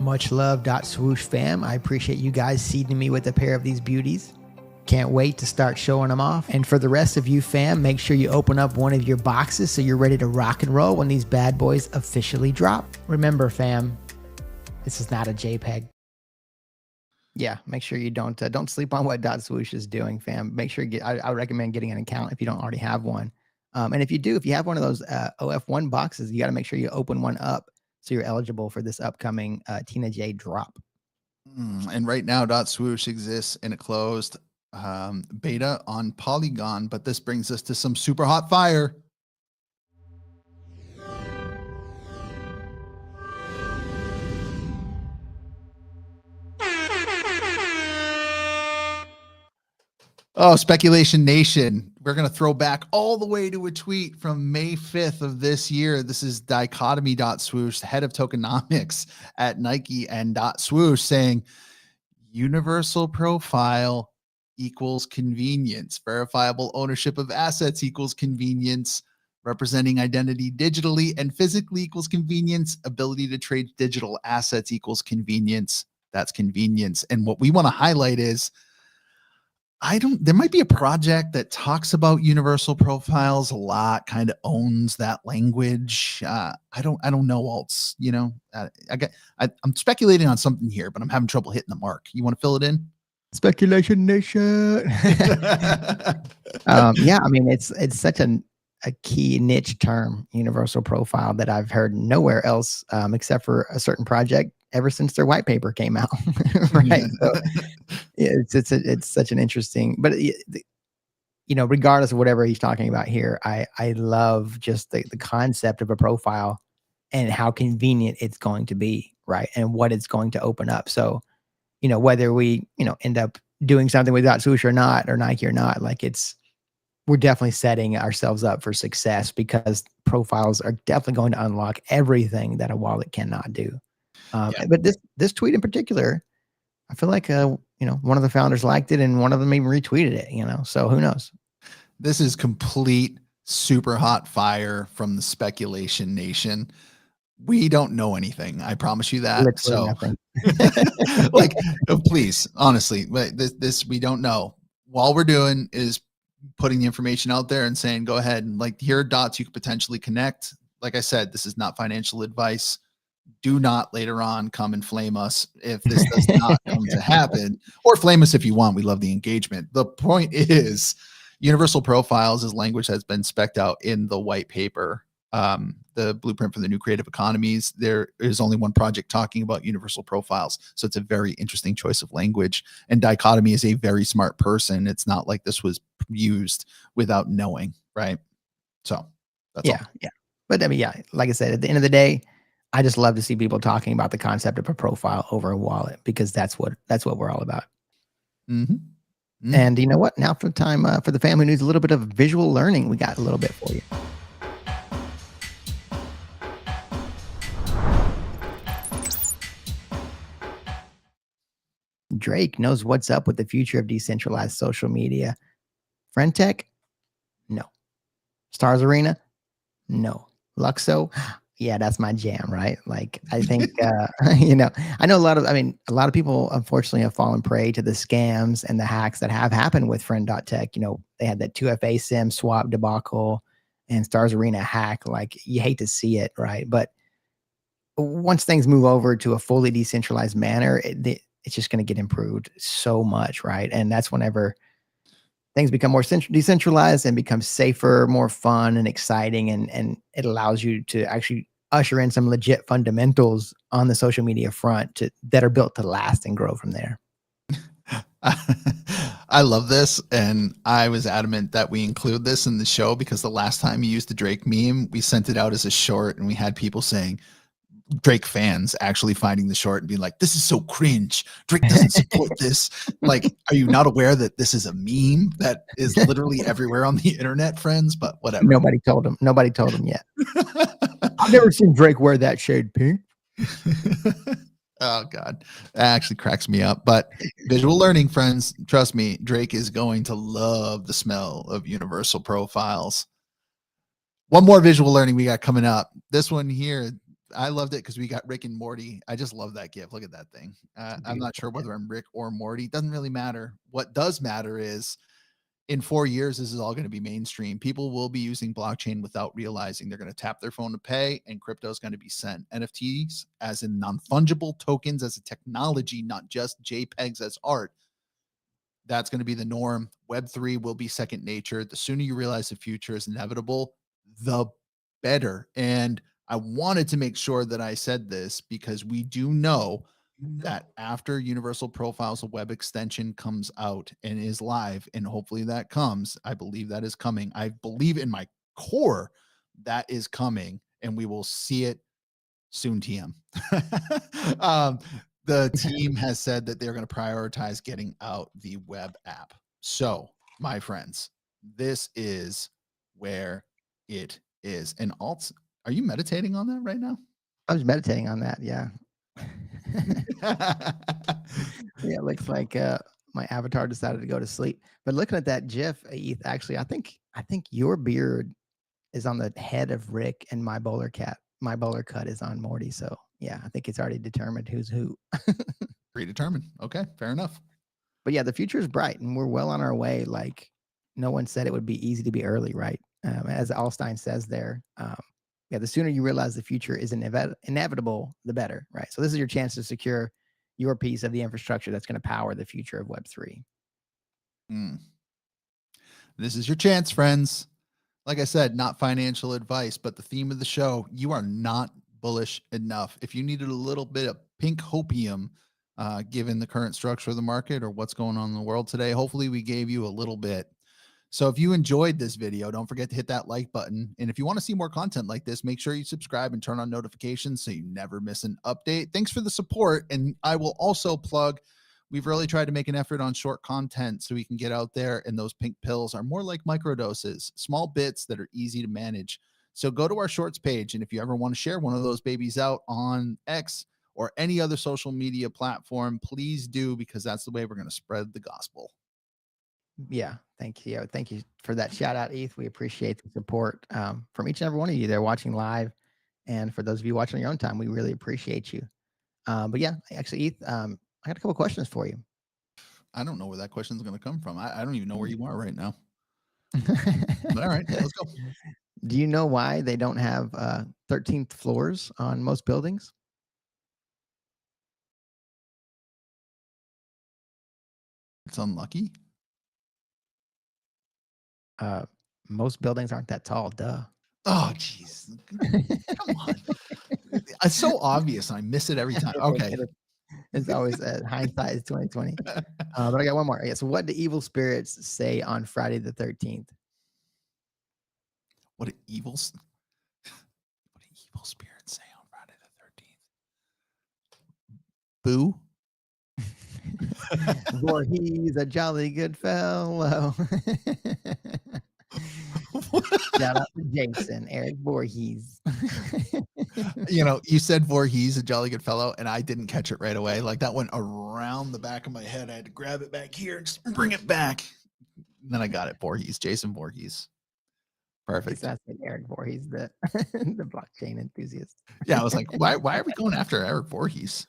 Much love, Swoosh fam. I appreciate you guys seeding me with a pair of these beauties. Can't wait to start showing them off. And for the rest of you fam, make sure you open up one of your boxes so you're ready to rock and roll when these bad boys officially drop. Remember fam, this is not a JPEG. Yeah, make sure you don't sleep on what Swoosh is doing, fam. Make sure you get. I recommend getting an account if you don't already have one. And if you have one of those OF1 boxes, you got to make sure you open one up so you're eligible for this upcoming Tina J drop. And right now, Swoosh exists in a closed beta on Polygon, but this brings us to some super hot fire. Oh, Speculation Nation. We're going to throw back all the way to a tweet from May 5th of this year. This is Dichotomy.Swoosh, the head of tokenomics at Nike, and .Swoosh saying, universal profile equals convenience. Verifiable ownership of assets equals convenience. Representing identity digitally and physically equals convenience. Ability to trade digital assets equals convenience. That's convenience. And what we want to highlight is, there might be a project that talks about universal profiles a lot, kind of owns that language. I don't know alts, I'm speculating on something here, but I'm having trouble hitting the mark. You want to fill it in? Speculation Nation. Yeah, I mean, it's such a key niche term, universal profile, that I've heard nowhere else except for a certain project ever since their white paper came out. Right. So yeah, it's such an interesting, but regardless of whatever he's talking about here, I love just the concept of a profile and how convenient it's going to be, right? And what it's going to open up. So, whether we, end up doing something with Swoosh or not, or Nike or not, we're definitely setting ourselves up for success, because profiles are definitely going to unlock everything that a wallet cannot do. But this tweet in particular, I feel like one of the founders liked it and one of them even retweeted it, so who knows? This is complete super hot fire from the Speculation Nation. We don't know anything. I promise you that. Literally nothing. Please, honestly, this we don't know. All we're doing is putting the information out there and saying, go ahead and here are dots you could potentially connect. Like I said, this is not financial advice. Do not later on come and flame us if this does not come to happen, or flame us if you want. We love the engagement. The point is, universal profiles is language that's been specced out in the white paper, the blueprint for the new creative economies. There is only one project talking about universal profiles. So it's a very interesting choice of language. And Dichotomy is a very smart person. It's not like this was used without knowing, right? So that's all. Yeah. But I mean, like I said, at the end of the day, I just love to see people talking about the concept of a profile over a wallet, because that's what we're all about. And you know what? Now for the family who needs a little bit of visual learning, we got a little bit for you. Drake knows what's up with the future of decentralized social media. Friend Tech? No. Stars Arena? No. LUKSO? Yeah, that's my jam, right? I think, I know a lot of people, unfortunately, have fallen prey to the scams and the hacks that have happened with Friend.Tech. They had that 2FA SIM swap debacle and Stars Arena hack. You hate to see it, right? But once things move over to a fully decentralized manner, it's just going to get improved so much, right? And that's whenever things become more decentralized and become safer, more fun and exciting, and it allows you to actually usher in some legit fundamentals on the social media front that are built to last and grow from there. I love this, and I was adamant that we include this in the show because the last time you used the Drake meme, we sent it out as a short, and we had people saying, Drake fans actually finding the short and being like, this is so cringe. Drake doesn't support this. Like, are you not aware that this is a meme that is literally everywhere on the internet, friends? But whatever. Nobody told him. Nobody told him yet. I've never seen Drake wear that shade pink. Oh God, that actually cracks me up. But visual learning, friends, trust me, Drake is going to love the smell of universal profiles. One more visual learning we got coming up. This one here, I loved it because we got Rick and Morty. I just love that GIF. Look at that thing. I'm not sure whether I'm Rick or Morty. It doesn't really matter. What does matter is in 4 years, this is all going to be mainstream. People will be using blockchain without realizing. They're going to tap their phone to pay, and crypto is going to be sent. NFTs, as in non-fungible tokens as a technology, not just JPEGs as art. That's going to be the norm. Web3 will be second nature. The sooner you realize the future is inevitable, the better. And I wanted to make sure that I said this because we do know that after Universal Profiles, a web extension comes out and is live, and hopefully that comes. I believe that is coming. I believe in my core that is coming, and we will see it soon. TM. The team has said that they're going to prioritize getting out the web app. So, my friends, this is where it is. And alts, are you meditating on that right now? I was meditating on that. Yeah. Yeah, it looks like my avatar decided to go to sleep. But looking at that GIF, Eth, actually, I think your beard is on the head of Rick, and my bowler cut is on Morty. So yeah, I think it's already determined who's who. Predetermined. Okay, fair enough. But yeah, the future is bright, and we're well on our way. Like no one said it would be easy to be early, right? As Alstein says there. Yeah, the sooner you realize the future is inevitable, the better, right? So this is your chance to secure your piece of the infrastructure that's going to power the future of Web3. This is your chance, friends. Like I said, not financial advice, but the theme of the show, you are not bullish enough. If you needed a little bit of pink hopium, given the current structure of the market or what's going on in the world today, hopefully we gave you a little bit. So if you enjoyed this video, don't forget to hit that like button. And if you want to see more content like this, make sure you subscribe and turn on notifications so you never miss an update. Thanks for the support. And I will also plug, we've really tried to make an effort on short content so we can get out there, and those pink pills are more like microdoses, small bits that are easy to manage. So go to our shorts page, and if you ever want to share one of those babies out on X or any other social media platform, please do, because that's the way we're going to spread the gospel. Yeah, thank you. Thank you for that shout out, Eth. We appreciate the support from each and every one of you there watching live. And for those of you watching on your own time, we really appreciate you. But yeah, actually, Eth, I got a couple questions for you. I don't know where that question is going to come from. I don't even know where you are right now. But all right, let's go. Do you know why they don't have 13th floors on most buildings? It's unlucky. Most buildings aren't that tall. Duh. Oh, jeez. Come on. It's so obvious. I miss it every time. Okay. It's always hindsight is 2020. But I got one more. Yeah. So what do evil spirits say on Friday the 13th? What do evil spirits say on Friday the 13th? Boo. Voorhees, a jolly good fellow. Shout out to Jason, Eric Voorhees. You know, you said Voorhees, a jolly good fellow, and I didn't catch it right away. Like that went around the back of my head. I had to grab it back here and just bring it back. And then I got it. Voorhees, Jason Voorhees. Perfect. That's Eric Voorhees, the the blockchain enthusiast. Yeah, I was like, why are we going after Eric Voorhees?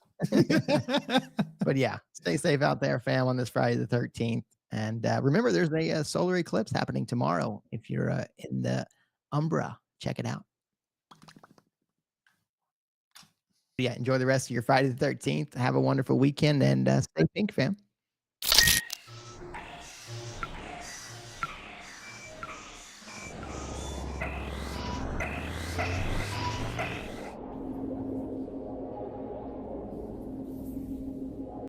But yeah, stay safe out there, fam, on this Friday the 13th. And remember, there's a solar eclipse happening tomorrow. If you're in the Umbra, check it out. But yeah, enjoy the rest of your Friday the 13th. Have a wonderful weekend, and stay pink, fam.